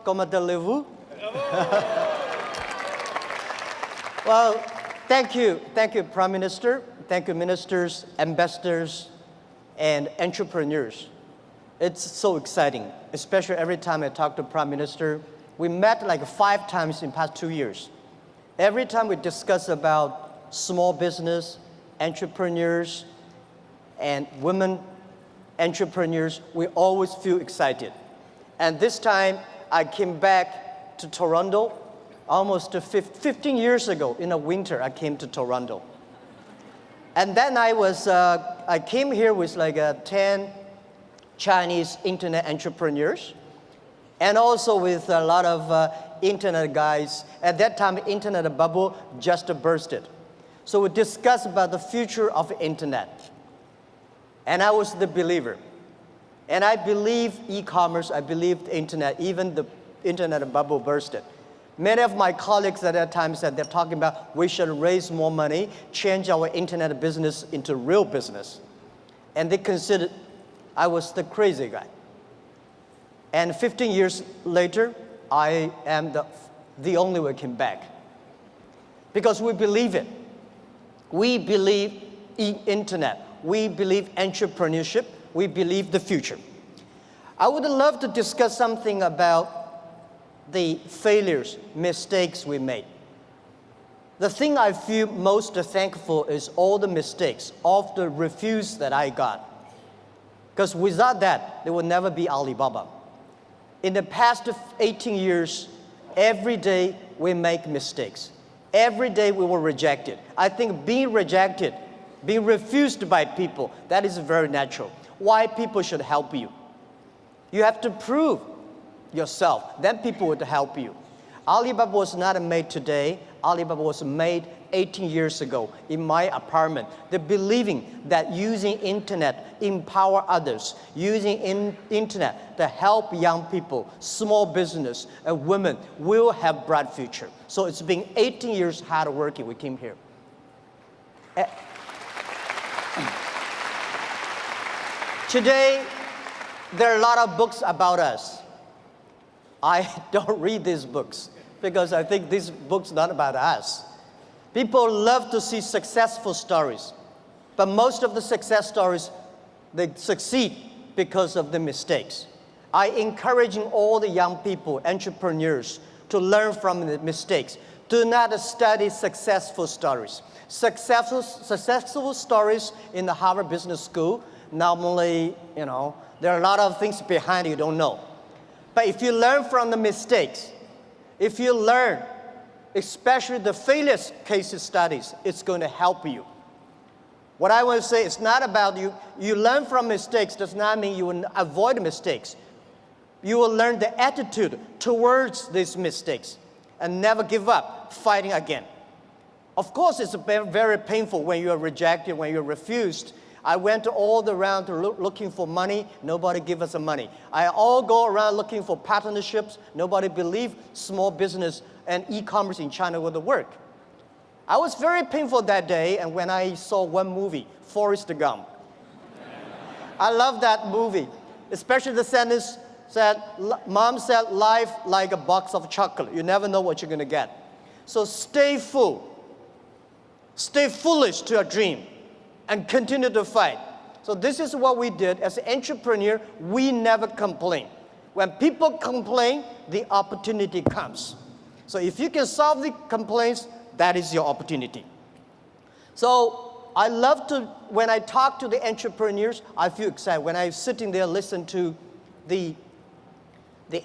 comment allez-vous? Well, thank you, Prime Minister. Thank you, ministers, ambassadors, and entrepreneurs. It's so exciting, especially every time I talk to Prime Minister. We met like 5 times in past 2 years. Every time we discuss about small business, entrepreneurs, and women entrepreneurs, we always feel excited. And this time, I came back to Toronto almost 15 years ago. In the winter, I came to Toronto. And then I came here with like 10 Chinese internet entrepreneurs, and also with a lot of internet guys. At that time, internet bubble just bursted. So we discussed about the future of internet. And I was the believer. And I believe e-commerce, I believed internet, even the internet bubble bursted. Many of my colleagues at that time said they're talking about we should raise more money, change our internet business into real business. And they considered I was the crazy guy. And 15 years later, I am the only one came back. Because we believe it. We believe in internet. We believe entrepreneurship. We believe the future. I would love to discuss something about the failures, mistakes we made. The thing I feel most thankful is all the mistakes, all the refuse that I got. Because without that, there would never be Alibaba. In the past 18 years, every day we make mistakes. Every day we were rejected. I think being rejected, being refused by people, that is very natural. Why people should help you? You have to prove yourself, then people would help you. Alibaba was not made today. Alibaba was made 18 years ago in my apartment. The believing that using internet empower others, using internet to help young people, small business, and women will have bright future. So it's been 18 years hard working. We came here. Today, there are a lot of books about us. I don't read these books because I think these books are not about us. People love to see successful stories, but most of the success stories, they succeed because of the mistakes. I encouraging all the young people, entrepreneurs, to learn from the mistakes. Do not study successful stories. Successful stories in the Harvard Business School, normally, there are a lot of things behind you don't know. But if you learn from the mistakes, if you learn, especially the failure case studies, it's going to help you. What I want to say, it's not about you. You learn from mistakes does not mean you will avoid mistakes. You will learn the attitude towards these mistakes and never give up, fighting again. Of course, it's very painful when you are rejected, when you're refused. I went all around looking for money. Nobody give us the money. I all go around looking for partnerships. Nobody believe small business and e-commerce in China would work. I was very painful that day, and when I saw one movie, Forrest Gump. I love that movie, especially the sentence said, Mom said, life like a box of chocolate. You never know what you're going to get. So stay full. Stay foolish to your dream and continue to fight. So this is what we did. As an entrepreneur, we never complain. When people complain, the opportunity comes. So if you can solve the complaints, that is your opportunity. So I love to, when I talk to the entrepreneurs, I feel excited. When I'm sitting there, listen to the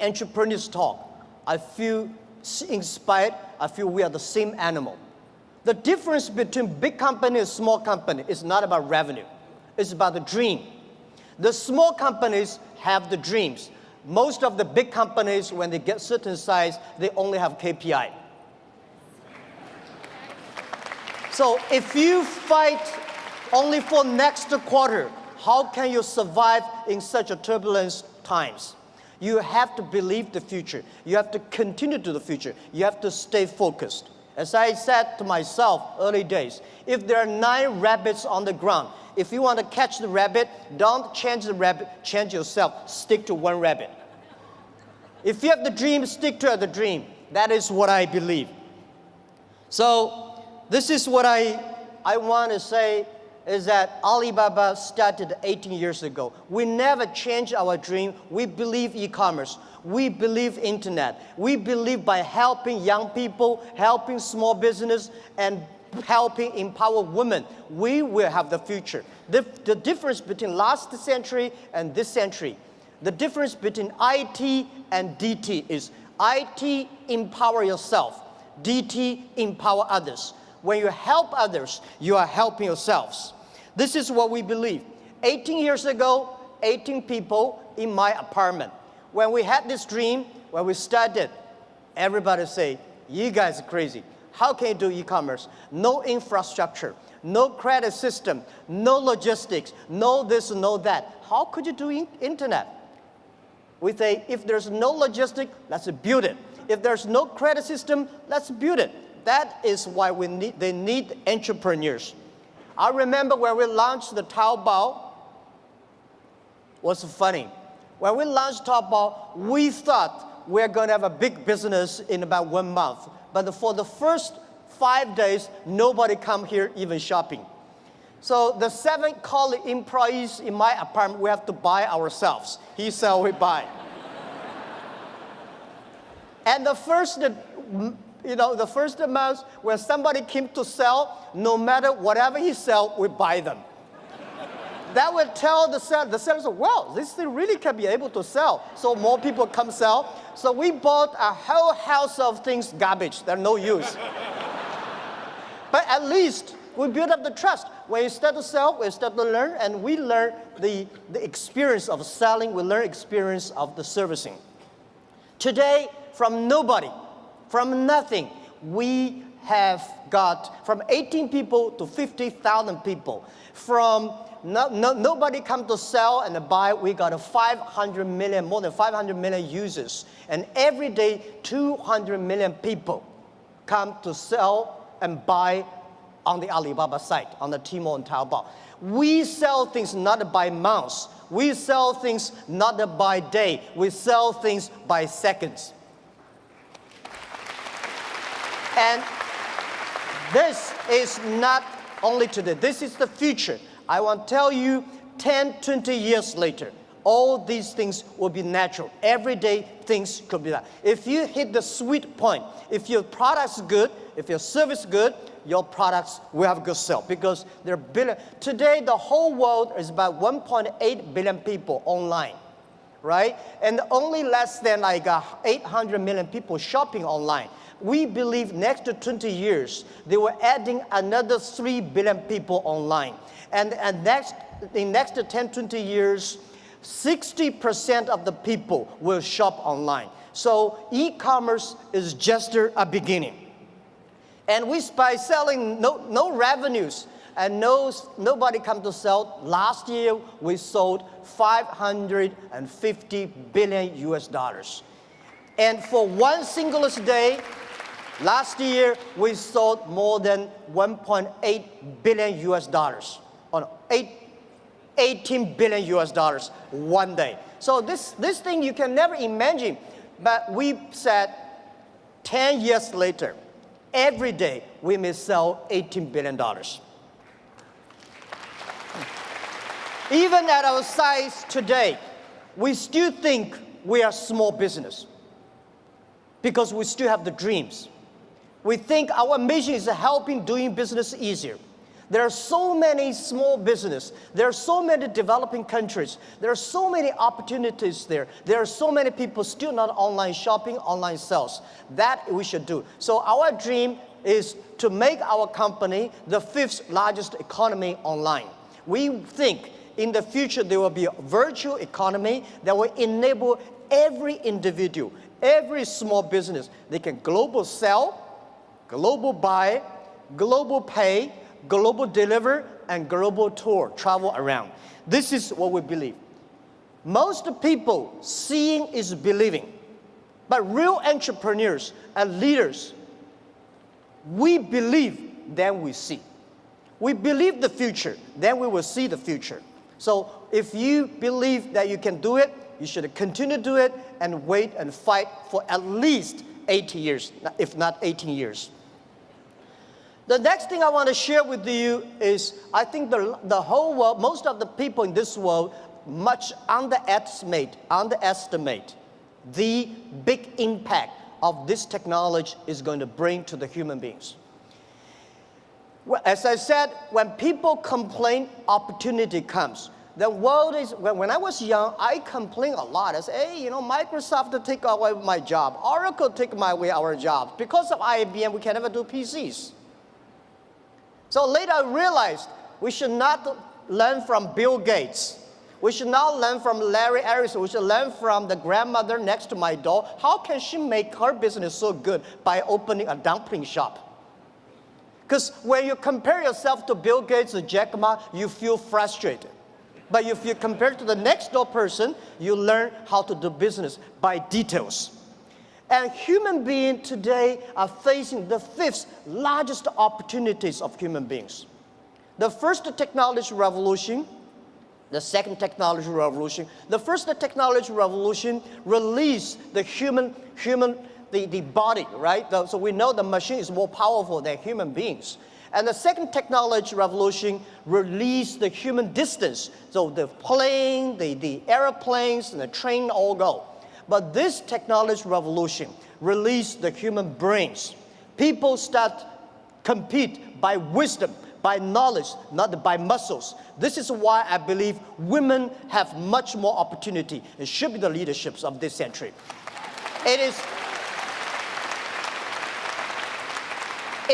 entrepreneurs talk, I feel inspired. I feel we are the same animal. The difference between big company and small company is not about revenue. It's about the dream. The small companies have the dreams. Most of the big companies, when they get certain size, they only have KPI. So if you fight only for next quarter, how can you survive in such a turbulent times? You have to believe the future. You have to continue to the future. You have to stay focused. As I said to myself early days, if there are 9 rabbits on the ground, if you want to catch the rabbit, don't change the rabbit, change yourself, stick to one rabbit. If you have the dream, stick to the dream. That is what I believe. So this is what I want to say is that Alibaba started 18 years ago. We never changed our dream. We believe e-commerce. We believe internet. We believe by helping young people, helping small business, and helping empower women, we will have the future. The difference between last century and this century, the difference between IT and DT is IT, empower yourself. DT, empower others. When you help others, you are helping yourselves. This is what we believe. 18 years ago, 18 people in my apartment. When we had this dream, when we started, everybody say, you guys are crazy. How can you do e-commerce? No infrastructure, no credit system, no logistics, no this, no that. How could you do internet? We say, if there's no logistic, let's build it. If there's no credit system, let's build it. That is why they need entrepreneurs. I remember when we launched the Taobao, was funny. When we launched Taobao, we thought we're going to have a big business in about 1 month. But for the first 5 days, nobody come here even shopping. So the 7 colleague employees in my apartment, we have to buy ourselves. He sell, we buy. And the first month when somebody came to sell, no matter whatever he sell, we buy them. That would tell the sellers, well, this thing really can be able to sell. So more people come sell. So we bought a whole house of things, garbage, they're no use. But at least we build up the trust. When you start to sell, we start to learn, and we learn the experience of selling, we learn experience of the servicing. Today, from nobody, from nothing, we have got from 18 people to 50,000 people. From nobody come to sell and buy, we got 500 million, more than 500 million users. And every day, 200 million people come to sell and buy on the Alibaba site, on the Tmall and Taobao. We sell things not by months. We sell things not by day. We sell things by seconds. And this is not only today. This is the future. I want to tell you, 10, 20 years later, all these things will be natural. Every day, things could be that. If you hit the sweet point, if your product's good, if your service good, your products will have good sale because there are billion. Today, the whole world is about 1.8 billion people online, right? And only less than like 800 million people shopping online. We believe next to 20 years, they were adding another 3 billion people online. And in next to 10, 20 years, 60% of the people will shop online. So e-commerce is just a beginning. And by selling no revenues and nobody come to sell, last year we sold 550 billion US dollars. And for one single day, last year we sold more than 1.8 billion US dollars. 18 billion US dollars one day. So this thing you can never imagine. But we said 10 years later, every day we may sell $18 billion. Even at our size today, we still think we are small business because we still have the dreams. We think our mission is helping doing business easier. There are so many small businesses. There are so many developing countries. There are so many opportunities there. There are so many people still not online shopping, online sales. That we should do. So our dream is to make our company the 5th largest economy online. We think in the future there will be a virtual economy that will enable every individual, every small business. They can global sell, global buy, global pay, global deliver, and global tour, travel around. This is what we believe. Most people, seeing is believing. But real entrepreneurs and leaders, we believe, then we see. We believe the future, then we will see the future. So if you believe that you can do it, you should continue to do it and wait and fight for at least 80 years, if not 18 years. The next thing I want to share with you is I think the whole world, most of the people in this world, much underestimate the big impact of this technology is going to bring to the human beings. Well, as I said, when people complain, opportunity comes. The world is, when I was young, I complained a lot. I said, hey, Microsoft take away my job. Oracle take away our jobs. Because of IBM, we can never do PCs. So later I realized we should not learn from Bill Gates. We should not learn from Larry Ellison. We should learn from the grandmother next to my door. How can she make her business so good by opening a dumpling shop? Because when you compare yourself to Bill Gates or Jack Ma, you feel frustrated. But if you compare to the next door person, you learn how to do business by details. And human beings today are facing the fifth largest opportunities of human beings. The first technology revolution, the second technology revolution. The first technology revolution released the the body, right? So we know the machine is more powerful than human beings. And the second technology revolution released the human distance. So the plane, the airplanes, and the train all go. But this technology revolution released the human brains. People start compete by wisdom, by knowledge, not by muscles. This is why I believe women have much more opportunity and should be the leaderships of this century. It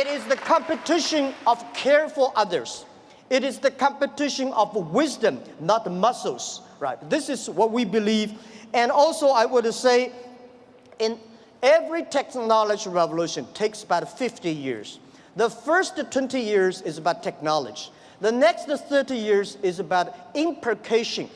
is the competition of care for others. It is the competition of wisdom, not muscles, right? This is what we believe. And also I would say, in every technology revolution takes about 50 years. The first 20 years is about technology. The next 30 years is about application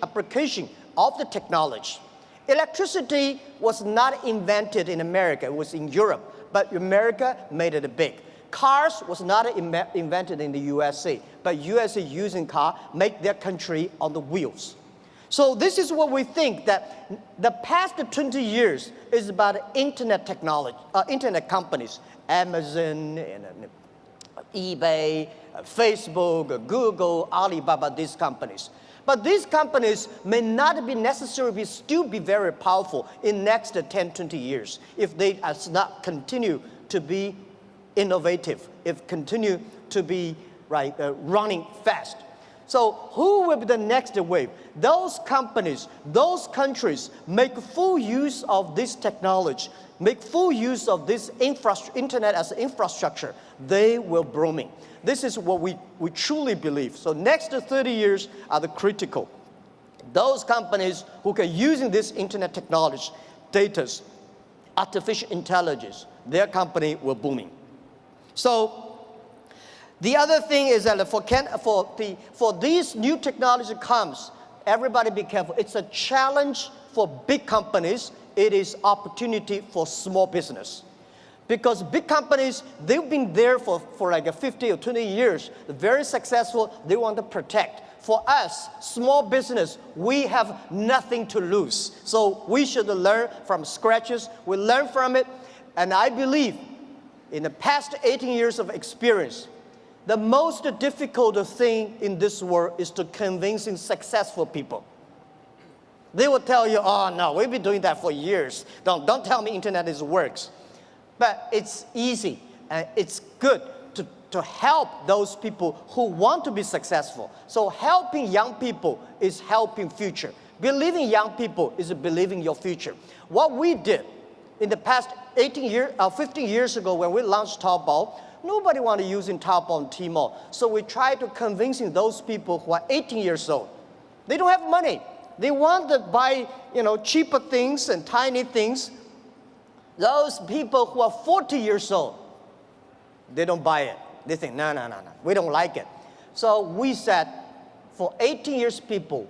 of the technology. Electricity was not invented in America, it was in Europe, but America made it big. Cars was not invented in the USA, but USA using car make their country on the wheels. So this is what we think, that the past 20 years is about internet technology, internet companies, Amazon, and eBay, Facebook, Google, Alibaba, these companies. But these companies may not be necessarily still be very powerful in next 10, 20 years if they does not continue to be innovative, if continue to be running fast. So who will be the next wave? Those companies, those countries make full use of this technology, make full use of this internet as infrastructure, they will booming. This is what we truly believe. So next 30 years are the critical. Those companies who can using this internet technology, data, artificial intelligence, their company will booming. So the other thing is that for these new technology comes, everybody be careful. It's a challenge for big companies. It is opportunity for small business. Because big companies, they've been there for like 50 or 20 years. They're very successful. They want to protect. For us, small business, we have nothing to lose. So we should learn from scratches. We learn from it. And I believe in the past 18 years of experience, the most difficult thing in this world is to convincing successful people. They will tell you, oh no, we've been doing that for years. Don't tell me internet works. But it's easy and it's good to help those people who want to be successful. So helping young people is helping future. Believing young people is believing your future. What we did in the past 15 years ago when we launched Taobao, nobody wanted to use Taobao and Tmall. So we tried to convincing those people who are 18 years old. They don't have money. They want to buy, cheaper things and tiny things. Those people who are 40 years old, they don't buy it. They think, no, we don't like it. So we said, for 18 years people,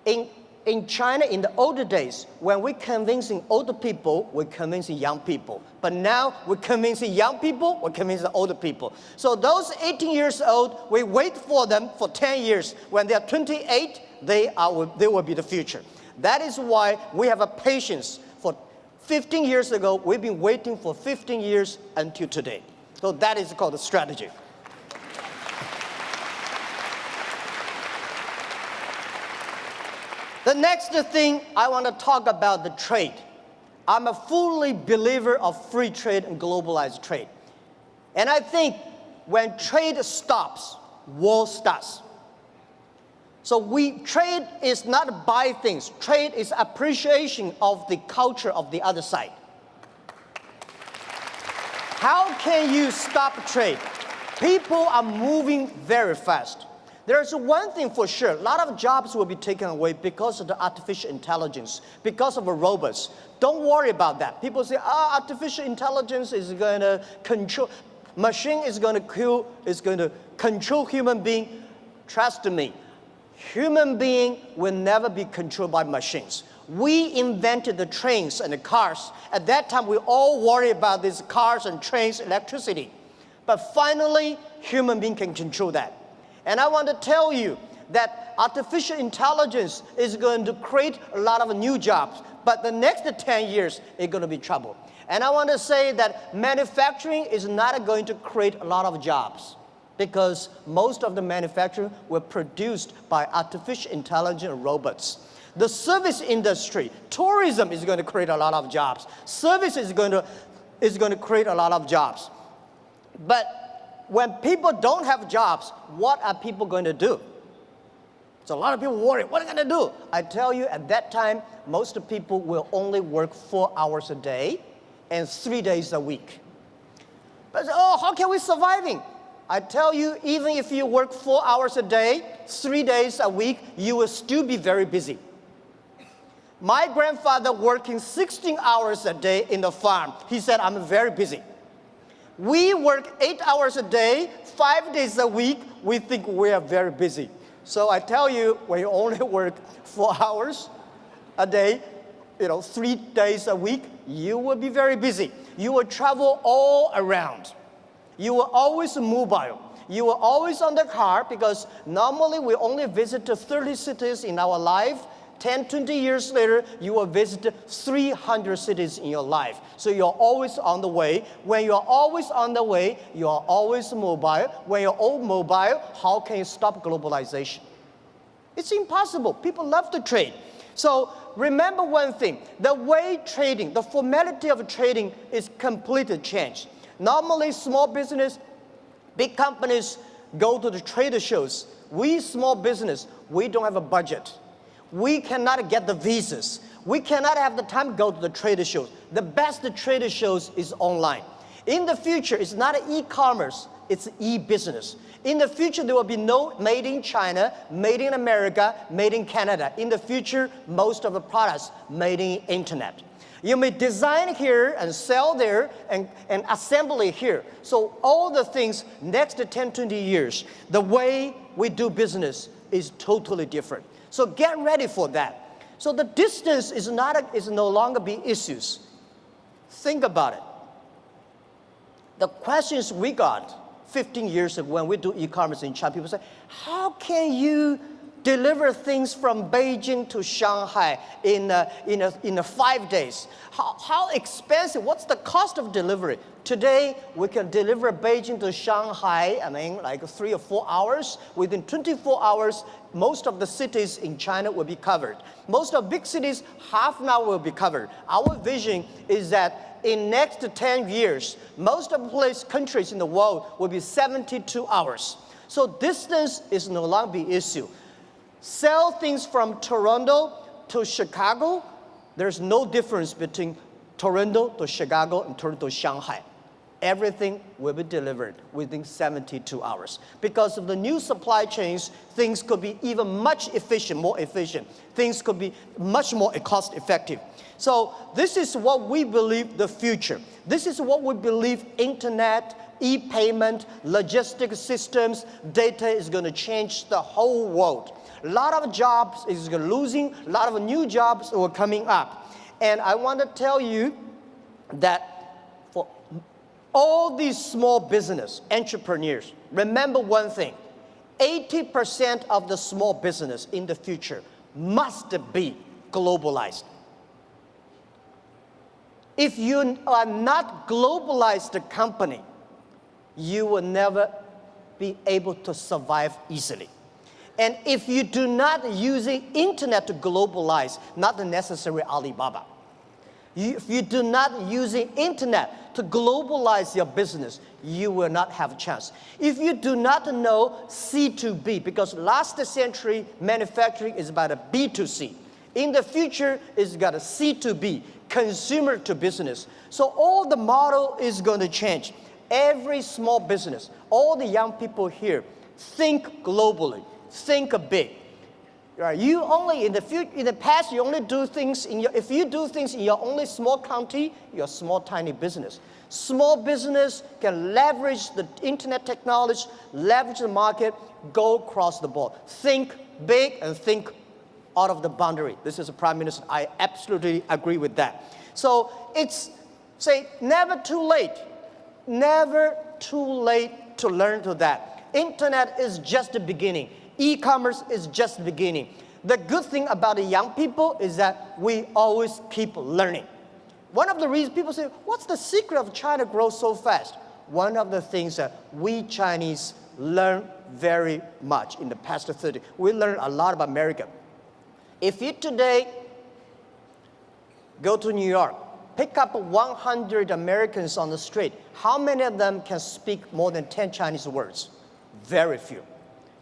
in China, in the older days, when we're convincing older people, we're convincing young people. But now we're convincing young people, we're convincing older people. So those 18 years old, we wait for them for 10 years. When they're 28, they will be the future. That is why we have a patience. For 15 years ago, we've been waiting for 15 years until today. So that is called a strategy. The next thing I want to talk about the trade. I'm a fully believer of free trade and globalized trade. And I think when trade stops, war starts. So trade is not buy things. Trade is appreciation of the culture of the other side. How can you stop trade? People are moving very fast. There's one thing for sure, a lot of jobs will be taken away because of the artificial intelligence, because of the robots. Don't worry about that. People say, artificial intelligence is going to control, machine is going to control human being. Trust me, human being will never be controlled by machines. We invented the trains and the cars. At that time, we all worry about these cars and trains, electricity. But finally, human being can control that. And I want to tell you that artificial intelligence is going to create a lot of new jobs. But the next 10 years, it's going to be trouble. And I want to say that manufacturing is not going to create a lot of jobs, because most of the manufacturing were produced by artificial intelligence robots. The service industry, tourism is going to create a lot of jobs. Service is going to create a lot of jobs. But when people don't have jobs, what are people going to do? So a lot of people worry, what are they going to do? I tell you, at that time, most people will only work 4 hours a day and 3 days a week. But how can we surviving? I tell you, even if you work 4 hours a day, 3 days a week, you will still be very busy. My grandfather working 16 hours a day in the farm. He said, I'm very busy. We work 8 hours a day, 5 days a week. We think we are very busy. So I tell you, when you only work 4 hours a day, 3 days a week, you will be very busy. You will travel all around. You will always mobile. You will always on the car, because normally we only visit 30 cities in our life. 10, 20 years later, you will visit 300 cities in your life. So you're always on the way. When you're always on the way, you are always mobile. When you're all mobile, how can you stop globalization? It's impossible. People love to trade. So remember one thing, the way trading, the formality of trading is completely changed. Normally, small business, big companies go to the trade shows. We small business, we don't have a budget. We cannot get the visas. We cannot have the time to go to the trade shows. The best trade shows is online. In the future, it's not e-commerce, it's e-business. In the future, there will be no made in China, made in America, made in Canada. In the future, most of the products made in internet. You may design here and sell there and assemble it here. So all the things next 10, 20 years, the way we do business is totally different. So get ready for that. So the distance is no longer be issues. Think about it. The questions we got 15 years ago when we do e-commerce in China, people say, how can you deliver things from Beijing to Shanghai in 5 days? How expensive? What's the cost of delivery? Today, we can deliver Beijing to Shanghai, like 3 or 4 hours. Within 24 hours, most of the cities in China will be covered. Most of big cities, half an hour will be covered. Our vision is that in next 10 years, most of the countries in the world will be 72 hours. So distance is no longer the issue. Sell things from Toronto to Chicago, there's no difference between Toronto to Chicago and Toronto to Shanghai. Everything will be delivered within 72 hours. Because of the new supply chains, things could be even much more efficient. Things could be much more cost effective. So this is what we believe the future. This is what we believe internet, e-payment, logistic systems, data is going to change the whole world. A lot of jobs is losing, a lot of new jobs are coming up. And I want to tell you that for all these small business entrepreneurs, remember one thing, 80% of the small business in the future must be globalized. If you are not globalized company, you will never be able to survive easily. And if you do not use the internet to globalize, not necessarily Alibaba. If you do not use the internet to globalize your business, you will not have a chance. If you do not know C2B, because last century manufacturing is about a B2C. In the future, it's got a C2B, consumer to business. So all the model is going to change. Every small business, all the young people here, think globally, think big. Right? You only in the past you only do things if you do things in your only small county, you're a small tiny business. Small business can leverage the internet technology, leverage the market, go across the board. Think big and think out of the boundary. This is a Prime Minister. I absolutely agree with that. So it's never too late. Never too late to learn to that. Internet is just the beginning. E-commerce is just the beginning. The good thing about the young people is that we always keep learning. One of the reasons people say, what's the secret of China grow so fast? One of the things that we Chinese learn very much in the past 30. We learn a lot about America. If you today go to New York, pick up 100 Americans on the street, how many of them can speak more than 10 Chinese words? Very few.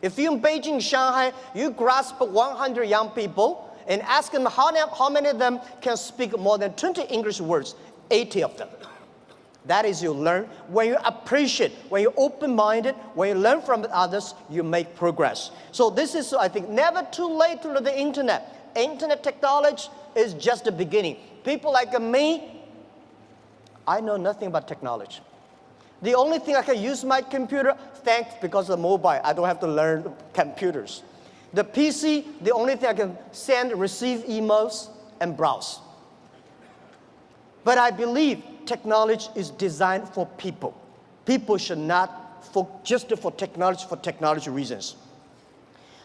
If you're in Beijing, Shanghai, you grasp 100 young people and ask them how many of them can speak more than 20 English words, 80 of them. That is you learn. When you appreciate, when you're open-minded, when you learn from others, you make progress. So this is, I think, never too late to learn the internet. Internet technology is just the beginning. People like me, I know nothing about technology. The only thing I can use my computer, thanks because of mobile, I don't have to learn computers. The PC, the only thing I can send, receive emails, and browse. But I believe technology is designed for people. People should not just for technology reasons.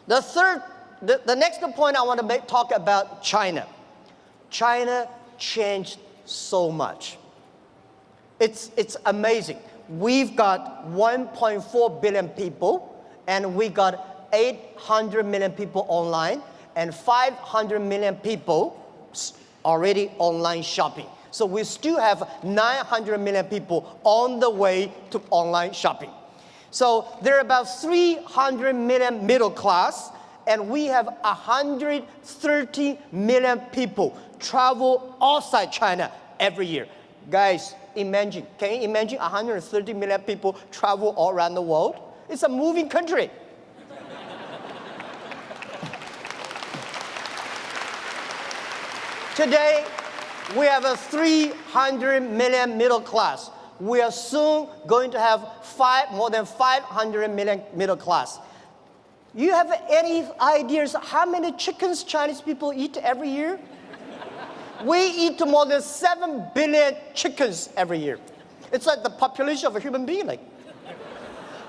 The next point I want to talk about China. China changed so much. It's amazing. We've got 1.4 billion people, and we got 800 million people online, and 500 million people already online shopping. So we still have 900 million people on the way to online shopping. So there are about 300 million middle class, and we have 130 million people travel outside China every year. Guys, can you imagine 130 million people travel all around the world? It's a moving country. Today, we have a 300 million middle class. We are soon going to have more than 500 million middle class. You have any ideas how many chickens Chinese people eat every year? We eat more than 7 billion chickens every year. It's like the population of a human being.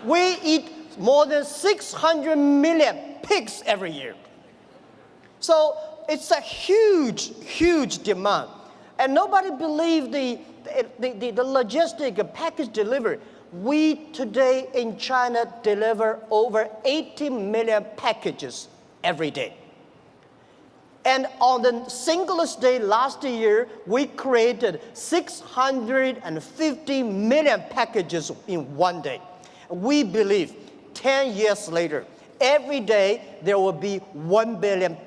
We eat more than 600 million pigs every year. So it's a huge, huge demand. And nobody believes the logistic package delivery. We today in China deliver over 80 million packages every day. And on the singlest day last year, we created 650 million packages in one day. We believe 10 years later, every day there will be 1 billion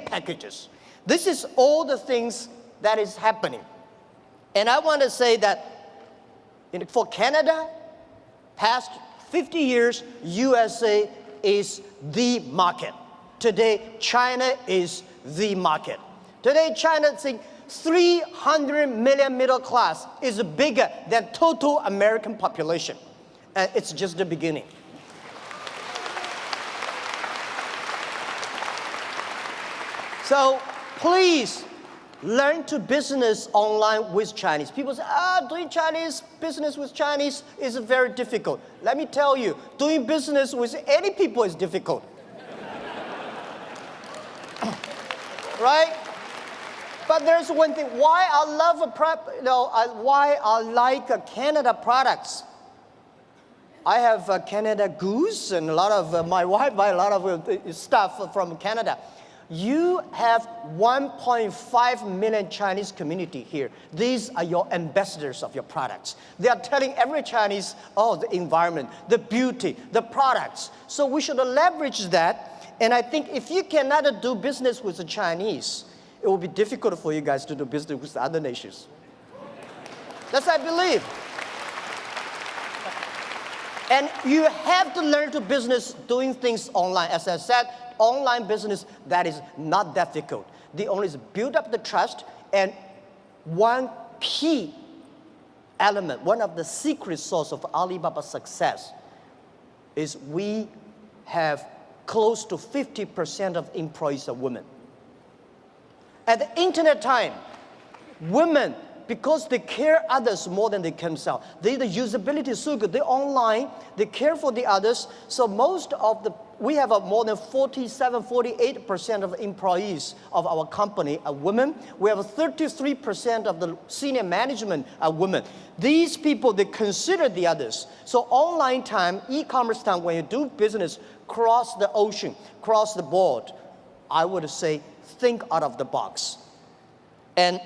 packages. This is all the things that is happening. And I want to say that for Canada, past 50 years, USA is the market. Today, China is the market. Today, China, 300 million middle class is bigger than total American population. And it's just the beginning. So please learn to business online with Chinese. People say, doing Chinese business with Chinese is very difficult. Let me tell you, doing business with any people is difficult. right? But there's one thing, why I love why I like Canada products. I have Canada Goose and a lot of, my wife buy a lot of stuff from Canada. You have 1.5 million Chinese community here. These are your ambassadors of your products. They are telling every Chinese, oh, the environment, the beauty, the products. So we should leverage that. And I think if you cannot do business with the Chinese, it will be difficult for you guys to do business with other nations. That's what I believe. And you have to learn to business doing things online. As I said, online business, that is not difficult. The only is build up the trust, and one key element, one of the secret source of Alibaba's success is we have close to 50% of employees are women. At the internet time, women, because they care others more than they can themselves. The usability is so good. They're online, they care for the others. So we have more than 48% of employees of our company are women. We have 33% of the senior management are women. These people, they consider the others. So online time, e-commerce time, when you do business cross the ocean, cross the board, I would say think out of the box. And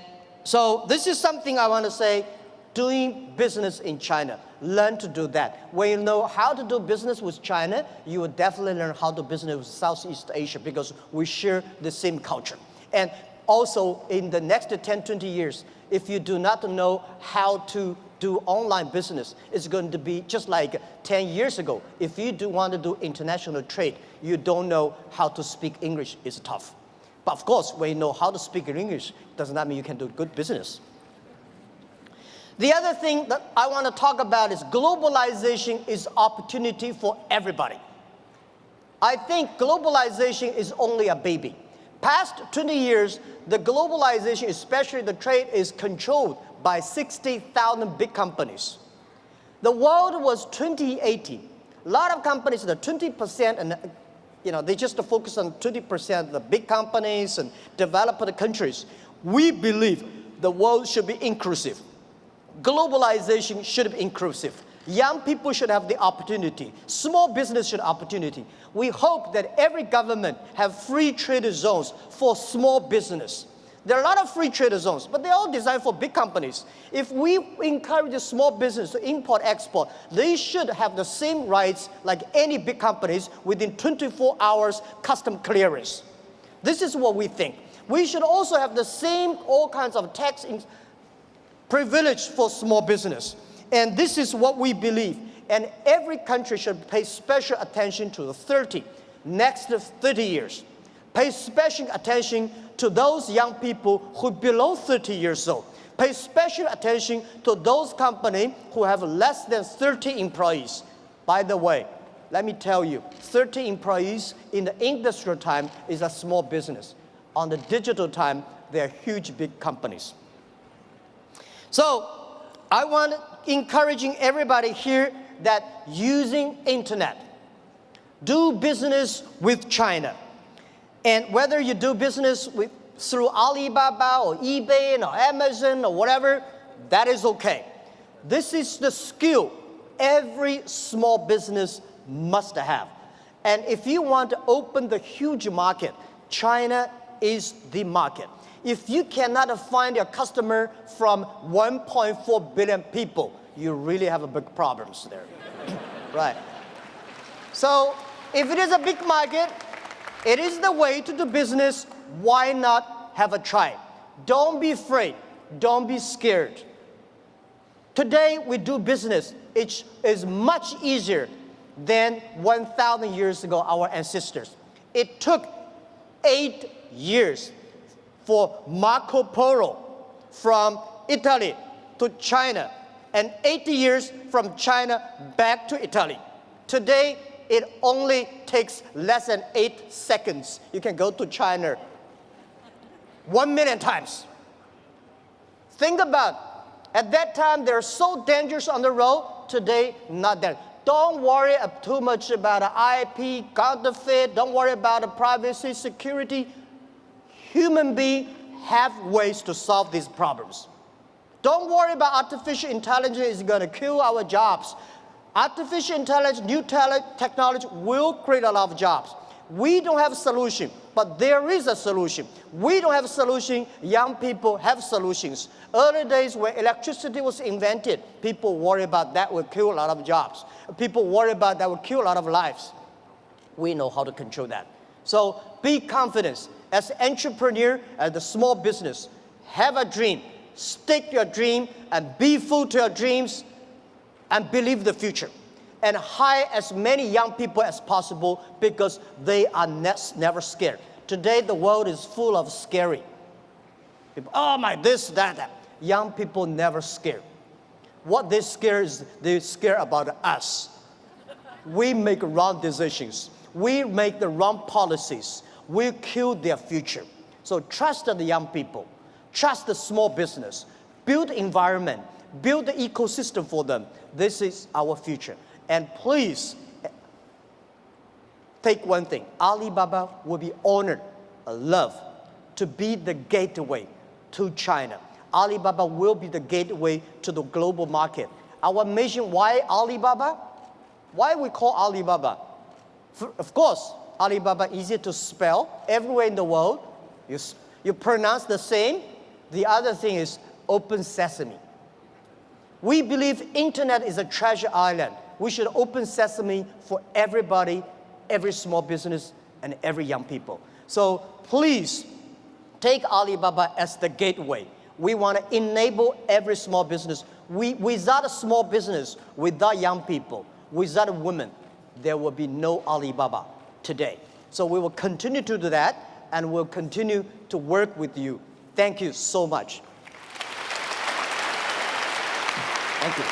so this is something I want to say, doing business in China. Learn to do that. When you know how to do business with China, you will definitely learn how to do business with Southeast Asia because we share the same culture. And also in the next 10, 20 years, if you do not know how to do online business, it's going to be just like 10 years ago. If you do want to do international trade, you don't know how to speak English, it's tough. But of course, when you know how to speak English, does not mean you can do good business. The other thing that I want to talk about is globalization is opportunity for everybody. I think globalization is only a baby. Past 20 years, the globalization, especially the trade, is controlled by 60,000 big companies. The world was 2080. A lot of companies, the 20%, and they just focus on 20% of the big companies and developed countries. We believe the world should be inclusive. Globalization should be inclusive. Young people should have the opportunity. Small business should have opportunity. We hope that every government have free trade zones for small business. There are a lot of free trade zones, but they're all designed for big companies. If we encourage the small business to import, export, they should have the same rights like any big companies within 24 hours custom clearance. This is what we think. We should also have the same all kinds of tax privilege for small business. And this is what we believe. And every country should pay special attention to the next 30 years. Pay special attention to those young people who are below 30 years old. Pay special attention to those companies who have less than 30 employees. By the way, let me tell you, 30 employees in the industrial time is a small business. On the digital time, they're huge, big companies. So I want encouraging everybody here that using internet, do business with China. And whether you do business through Alibaba or eBay or Amazon or whatever, that is okay. This is the skill every small business must have. And if you want to open the huge market, China is the market. If you cannot find a customer from 1.4 billion people, you really have a big problems there. Right. So if it is a big market, it is the way to do business. Why not have a try? Don't be afraid. Don't be scared. Today, we do business. It is much easier than 1,000 years ago, our ancestors. It took 8 years for Marco Polo from Italy to China, and 80 years from China back to Italy. Today, it only takes less than 8 seconds. You can go to China 1 million times. Think about, at that time, they're so dangerous on the road. Today, not that. Don't worry too much about IP, counterfeit. Don't worry about privacy, security. human beings have ways to solve these problems. Don't worry about artificial intelligence is going to kill our jobs. Artificial intelligence, new technology will create a lot of jobs. We don't have a solution, but there is a solution. We don't have a solution, young people have solutions. Early days when electricity was invented, people worry about that will kill a lot of jobs. People worry about that will kill a lot of lives. We know how to control that. So be confident. As an entrepreneur, as a small business, have a dream. Stick to your dream and be full to your dreams and believe the future. And hire as many young people as possible because they are never scared. Today, the world is full of scary people. Oh my, this, that. Young people never scared. What they scare is they scare about us. We make wrong decisions. We make the wrong policies. We kill their future. So trust the young people. Trust the small business. Build environment. Build the ecosystem for them. This is our future. And please, take one thing. Alibaba will be honored, loved, to be the gateway to China. Alibaba will be the gateway to the global market. Our mission, why Alibaba? Why we call Alibaba? Of course, Alibaba easier to spell everywhere in the world. You pronounce the same. The other thing is open sesame. We believe internet is a treasure island. We should open sesame for everybody, every small business, and every young people. So please take Alibaba as the gateway. We want to enable every small business. Without a small business, without young people, without women, there will be no Alibaba today. So we will continue to do that, and we'll continue to work with you. Thank you so much. Thank you.